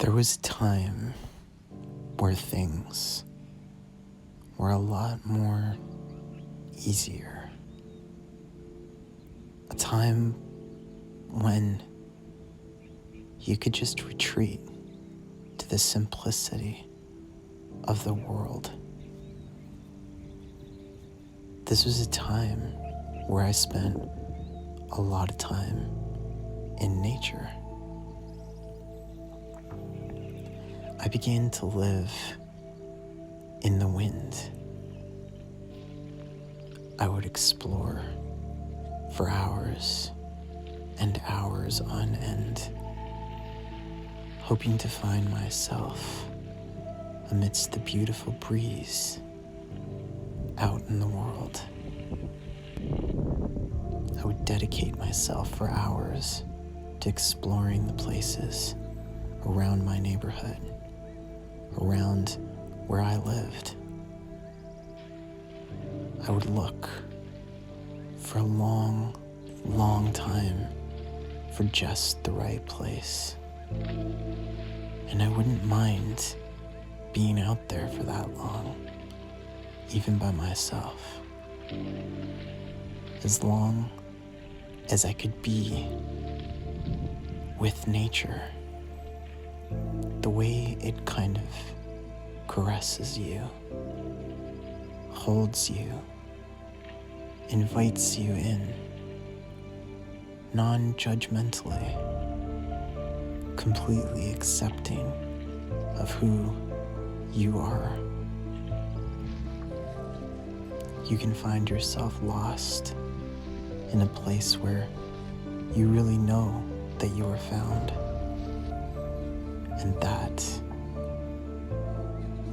There was a time where things were a lot more easier. A time when you could just retreat to the simplicity of the world. This was a time where I spent a lot of time in nature. I began to live in the wind. I would explore for hours and hours on end, hoping to find myself amidst the beautiful breeze out in the world. I would dedicate myself for hours to exploring the places around my neighborhood, around where I lived. I would look for a long, long time for just the right place. And I wouldn't mind being out there for that long, even by myself. As long as I could be with nature, the way it kind of caresses you, holds you, invites you in, non-judgmentally, completely accepting of who you are. You can find yourself lost in a place where you really know that you are found. And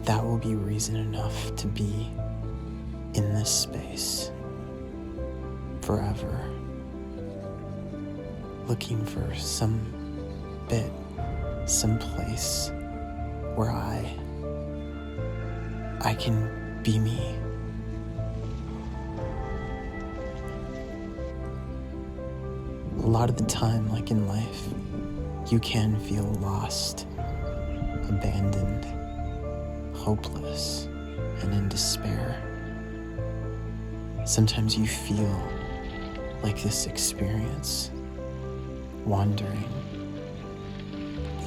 that will be reason enough to be in this space forever, looking for some place where I can be me. A lot of the time, like in life, you can feel lost, abandoned, hopeless, and in despair. Sometimes you feel like this experience, wandering,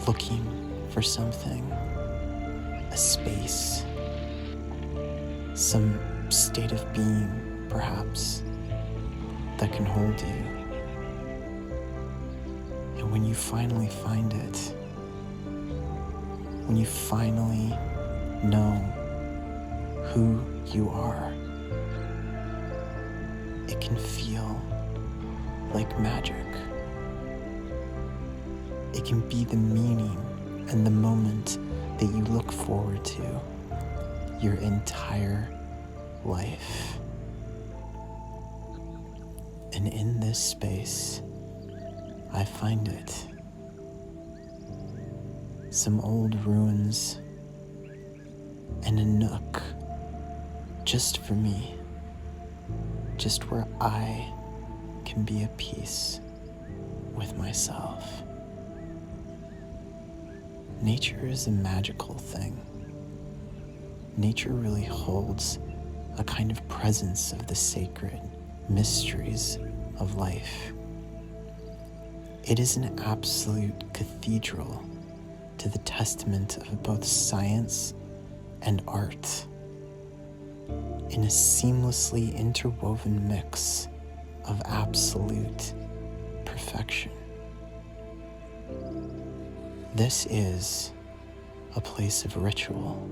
looking for something, a space, some state of being, perhaps, that can hold you. And when you finally find it, when you finally know who you are, it can feel like magic. It can be the meaning and the moment that you look forward to your entire life. And in this space, I find it. Some old ruins and a nook just for me, just where I can be at peace with myself. Nature is a magical thing. Nature really holds a kind of presence of the sacred mysteries of life. It is an absolute cathedral to the testament of both science and art, in a seamlessly interwoven mix of absolute perfection. This is a place of ritual,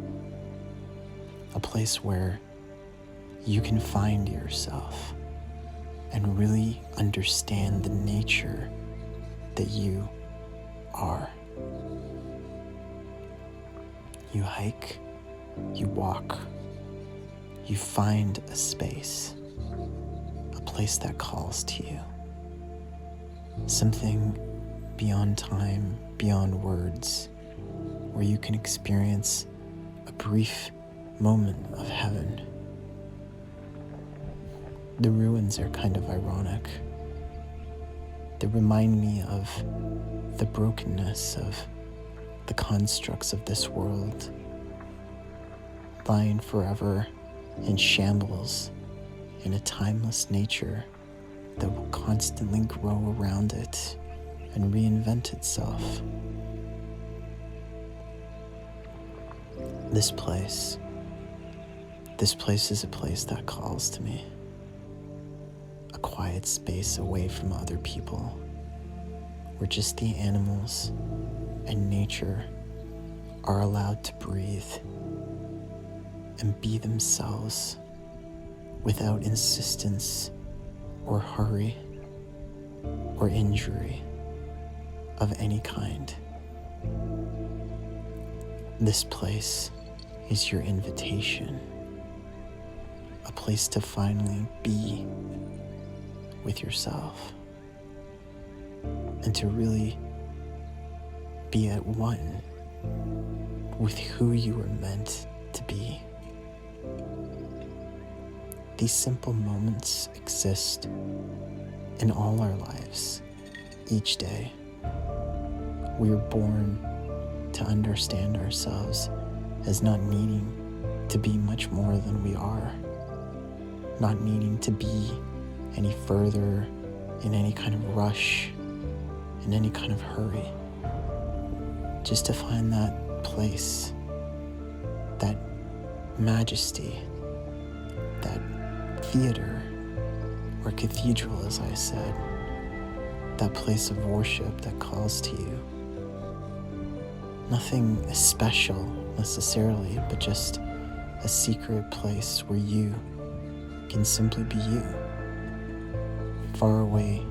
a place where you can find yourself and really understand the nature that you are. You hike, you walk, you find a space, a place that calls to you. Something beyond time, beyond words, where you can experience a brief moment of heaven. The ruins are kind of ironic. They remind me of the brokenness of the the constructs of this world, lying forever in shambles in a timeless nature that will constantly grow around it and reinvent itself. This place is a place that calls to me. A quiet space away from other people, where just the animals and nature are allowed to breathe and be themselves without insistence or hurry or injury of any kind. This place is your invitation, a place to finally be with yourself and to really be at one with who you were meant to be. These simple moments exist in all our lives, each day. We are born to understand ourselves as not needing to be much more than we are, not needing to be any further in any kind of rush, in any kind of hurry, just to find that place, that majesty, that theater or cathedral, as I said, that place of worship that calls to you. Nothing special necessarily, but just a secret place where you can simply be you, far away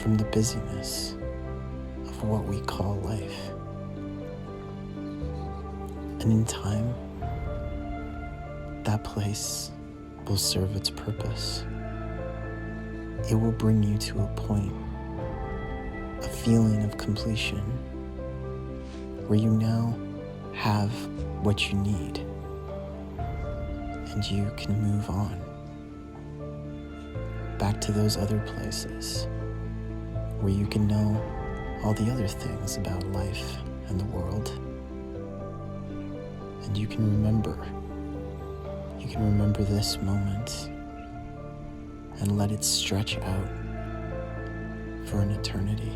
from the busyness of what we call life. And in time, that place will serve its purpose. It will bring you to a point, a feeling of completion, where you now have what you need and you can move on back to those other places where you can know all the other things about life and the world, and you can remember this moment and let it stretch out for an eternity.